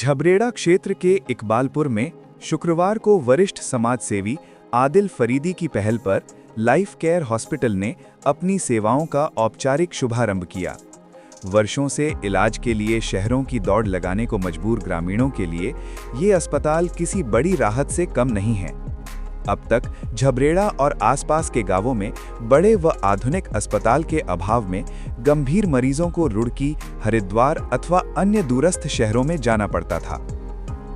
झबरेड़ा क्षेत्र के इकबालपुर में शुक्रवार को वरिष्ठ समाजसेवी आदिल फरीदी की पहल पर लाइफ केयर हॉस्पिटल ने अपनी सेवाओं का औपचारिक शुभारंभ किया। वर्षों से इलाज के लिए शहरों की दौड़ लगाने को मजबूर ग्रामीणों के लिए ये अस्पताल किसी बड़ी राहत से कम नहीं है। अब तक झबरेड़ा और आसपास के गांवों में बड़े व आधुनिक अस्पताल के अभाव में गंभीर मरीजों को रुड़की, हरिद्वार अथवा अन्य दूरस्थ शहरों में जाना पड़ता था।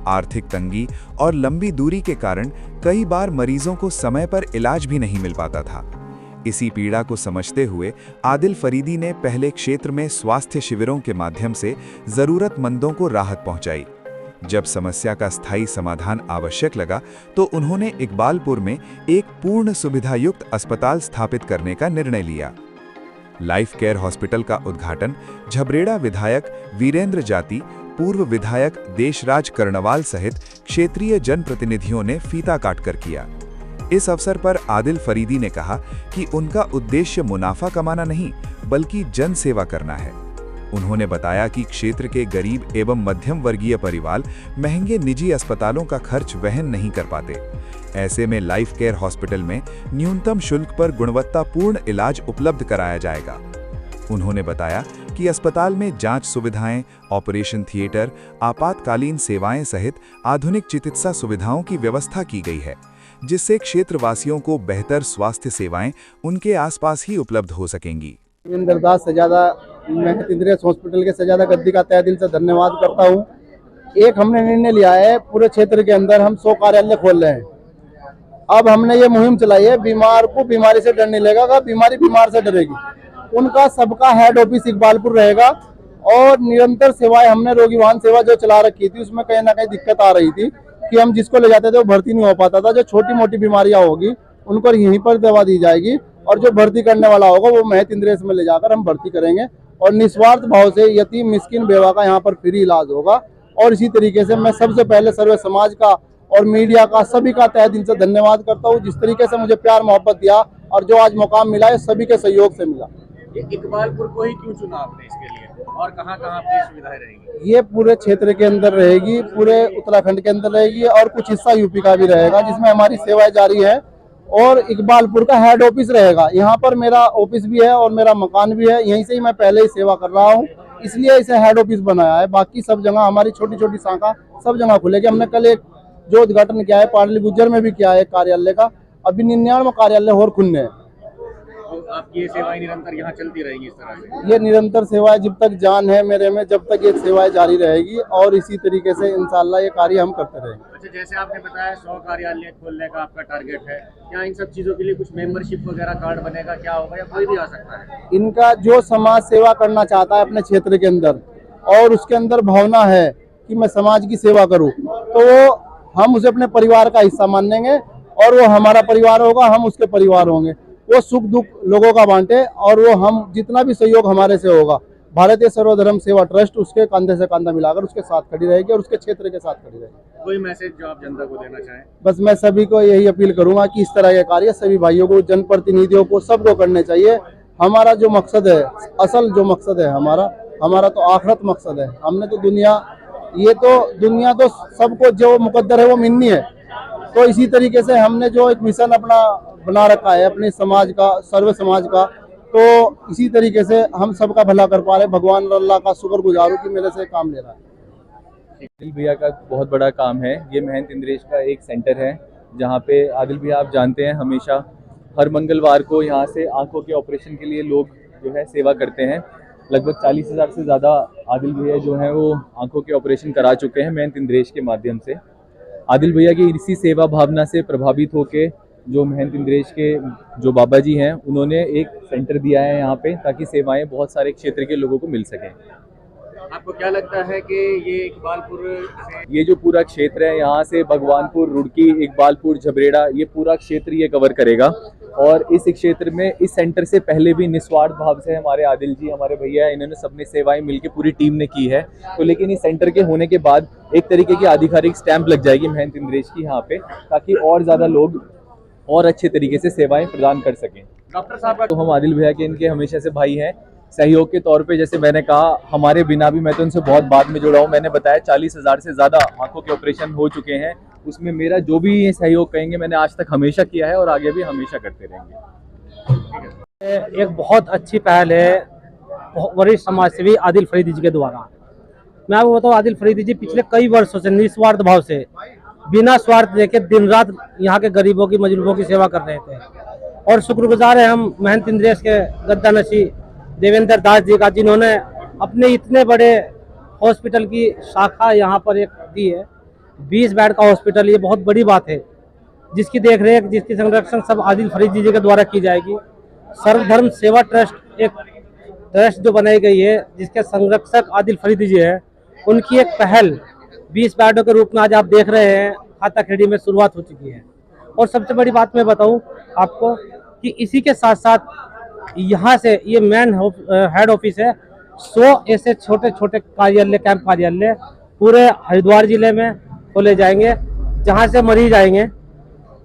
आर्थिक तंगी और लंबी दूरी के कारण कई बार मरीजों को समय पर इलाज भी नहीं मिल पाता था। इसी पीड़ा को समझते हुए आदिल फरीदी ने पहले क्षेत्र में स्वास्थ्य शिविरों के माध्यम से जरूरतमंदों को राहत पहुंचाई। जब समस्या का स्थायी समाधान आवश्यक लगा तो उन्होंने इकबालपुर में एक पूर्ण सुविधायुक्त अस्पताल स्थापित करने का निर्णय लिया। लाइफ केयर हॉस्पिटल का उद्घाटन झबरेड़ा विधायक वीरेंद्र जाति, पूर्व विधायक देशराज कर्णवाल सहित क्षेत्रीय जनप्रतिनिधियों ने फीता काटकर किया। इस अवसर पर आदिल फरीदी ने कहा कि उनका उद्देश्य मुनाफा कमाना नहीं बल्कि जन सेवा करना है। उन्होंने बताया कि क्षेत्र के गरीब एवं मध्यम वर्गीय परिवार महंगे निजी अस्पतालों का खर्च वहन नहीं कर पाते। ऐसे में लाइफ केयर हॉस्पिटल में न्यूनतम शुल्क पर गुणवत्तापूर्ण इलाज उपलब्ध कराया जाएगा। उन्होंने बताया कि अस्पताल में जांच सुविधाएं, ऑपरेशन थिएटर, आपातकालीन सेवाएं सहित आधुनिक चिकित्सा सुविधाओं की व्यवस्था की गई है, जिससे क्षेत्रवासियों को बेहतर स्वास्थ्य सेवाएं उनके आसपास ही उपलब्ध हो सकेंगी। रविंद्र दास सजादा, मैं इंद्रेश हॉस्पिटल के सजादा गद्दी का तहे दिल से धन्यवाद करता हूं। एक हमने निर्णय लिया है, पूरे क्षेत्र के अंदर हम 100 कार्यालय खोल रहे हैं। अब हमने ये मुहिम चलाई है, बीमार को बीमारी से डर नहीं लगेगा, बीमारी बीमार से डरेगी। उनका सबका हेड ऑफिस इकबालपुर रहेगा और निरंतर सेवाएं हमने रोगी वाहन सेवा जो चला रखी थी उसमें कहीं ना कहीं दिक्कत आ रही थी कि हम जिसको ले जाते थे वो भर्ती नहीं हो पाता था। जो छोटी मोटी बीमारियां होगी उनको यहीं पर दवा दी जाएगी और जो भर्ती करने वाला होगा वो महत इंद्रेश में ले जाकर हम भर्ती करेंगे और निस्वार्थ भाव से यतीम, मिस्किन, बेवा का यहाँ पर फ्री इलाज होगा। और इसी तरीके से मैं सबसे पहले सर्वे समाज का और मीडिया का सभी का तहे दिल से धन्यवाद करता हूँ। जिस तरीके से मुझे प्यार मोहब्बत दिया और जो आज मुकाम मिला है सभी के सहयोग से मिला। इकबालपुर को ही क्यों चुना आपने इसके लिए और कहाँ-कहाँ आपकी सुविधाएं रहेंगी? ये पूरे क्षेत्र के अंदर रहेगी, पूरे उत्तराखंड के अंदर रहेगी और कुछ हिस्सा यूपी का भी रहेगा जिसमें हमारी सेवाएं जारी है। और इकबालपुर का हेड ऑफिस रहेगा, यहाँ पर मेरा ऑफिस भी है और मेरा मकान भी है, यहीं से ही मैं पहले ही सेवा कर रहा हूँ, इसलिए इसे हेड ऑफिस बनाया है। बाकी सब जगह हमारी छोटी छोटी शाखा सब जगह खुलेगी। हमने कल एक जो उद्घाटन किया है पाटली गुज्जर में भी किया है कार्यालय का, अभी 99 कार्यालय और खुलने हैं। तो आपकी ये सेवाएं निरंतर यहाँ चलती रहेंगी इस तरह से? ये निरंतर सेवाएं जब तक जान है मेरे में, जब तक ये सेवाएं जारी रहेगी और इसी तरीके से इंशाल्लाह ये कार्य हम करते रहेंगे। अच्छा, जैसे आपने बताया 100 कार्यालय खोलने का आपका टारगेट है, क्या इन सब चीजों के लिए कुछ मेंबरशिप वगैरह कार्ड बनेगा, क्या होगा, या कोई भी आ सकता है? इनका जो समाज सेवा करना चाहता है अपने क्षेत्र के अंदर और उसके अंदर भावना है कि मैं समाज की सेवा करूँ, तो हम उसे अपने परिवार का हिस्सा मानेंगे और वो हमारा परिवार होगा, हम उसके परिवार होंगे। वो सुख दुख लोगों का बांटे और वो हम जितना भी सहयोग हमारे से होगा, भारतीय सर्वधर्म सेवा ट्रस्ट उसके कंधे से कंधा मिलाकर उसके साथ खड़ी रहेगी और उसके क्षेत्र के साथ खड़ी रहेगी। कोई मैसेज जो आप जनता को देना चाहें? बस मैं सभी को यही अपील करूंगा कि इस तरह के कार्य सभी भाइयों को, जनप्रतिनिधियों को, सबको करने चाहिए। हमारा जो मकसद है, असल जो मकसद है हमारा तो आखिरत मकसद है। हमने तो दुनिया तो सबको जो मुकद्दर है वो मिलनी है। तो इसी तरीके से हमने जो एक मिशन अपना बना रखा है अपने समाज का, सर्व समाज का, तो इसी तरीके से हम सबका भला कर पा रहे। भगवान अल्लाह का शुक्रगुजार हूं कि मेरे से काम ले रहा है। आदिल भैया का बहुत बड़ा काम है। ये महंत इंद्रेश का एक सेंटर है जहाँ पे आदिल भैया आप जानते हैं हमेशा हर मंगलवार को यहाँ से आंखों के ऑपरेशन के लिए लोग जो है सेवा करते हैं। लगभग 40,000 से ज़्यादा आदिल भैया जो हैं वो आंखों के ऑपरेशन करा चुके हैं महंत इंद्रेश के माध्यम से। आदिल भैया की इसी सेवा भावना से प्रभावित होकर जो महंत इंद्रेश के जो बाबा जी हैं उन्होंने एक सेंटर दिया है यहाँ पे, ताकि सेवाएं बहुत सारे क्षेत्र के लोगों को मिल सकें। आपको क्या लगता है कि ये इकबालपुर से ये जो पूरा क्षेत्र है यहाँ से भगवानपुर, रुड़की, इकबालपुर, झबरेड़ा, ये पूरा क्षेत्र ये कवर करेगा। और इस क्षेत्र में इस सेंटर से पहले भी निस्वार्थ भाव से हमारे आदिल जी, हमारे भैया, इन्होंने सबने सेवाएं मिलकर पूरी टीम ने की है। तो लेकिन इस सेंटर के होने के बाद एक तरीके की आधिकारिक स्टैंप लग जाएगी महंत इंद्रेश की यहाँ पे, ताकि और ज़्यादा लोग और अच्छे तरीके से सेवाएं प्रदान कर सकें। डॉक्टर साहब, तो हम आदिल भैया के इनके हमेशा से भाई हैं, सहयोग के तौर पे, जैसे मैंने कहा, हमारे बिना भी, मैं तो उनसे बहुत बाद में जुड़ा हूँ, मैंने बताया 40,000 से ज़्यादा आंखों के ऑपरेशन हो चुके हैं। उसमें मेरा जो भी ये सहयोग कहेंगे मैंने आज तक हमेशा किया है और आगे भी हमेशा करते रहेंगे। एक बहुत अच्छी पहल है वरिष्ठ समाज सेवी आदिल फरीदी जी के द्वारा। मैं आपको बताऊं, आदिल फरीदी जी पिछले कई वर्षों से निस्वार्थ भाव से, बिना स्वार्थ देखे दिन रात यहाँ के गरीबों की, मजलूमों की सेवा कर रहे थे। और शुक्रगुजार है हम महंत इंद्रेश के गद्दानशी देवेंद्र दास जी का, जिन्होंने अपने इतने बड़े हॉस्पिटल की शाखा यहाँ पर एक दी है। 20 बेड का हॉस्पिटल, ये बहुत बड़ी बात है, जिसकी देखरेख, जिसकी संरक्षण सब आदिल फरीदी जी के द्वारा की जाएगी। सर्वधर्म सेवा ट्रस्ट, एक ट्रस्ट जो बनाई गई है, जिसके संरक्षक आदिल फरीदी जी है, उनकी एक पहल 20 बेडों के रूप में आज आप देख रहे हैं खाताखेड़ी में शुरुआत हो चुकी है। और सबसे बड़ी बात मैं बताऊं आपको कि इसी के साथ साथ यहाँ से ये मेन हेड ऑफिस है, 100 ऐसे छोटे छोटे कार्यालय, कैंप कार्यालय पूरे हरिद्वार जिले में खोले जाएंगे, जहाँ से मरीज आएंगे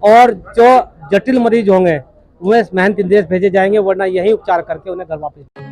और जो जटिल मरीज होंगे उन्हें महंत इंद्रेश भेजे जाएंगे, वरना यही उपचार करके उन्हें घर वापस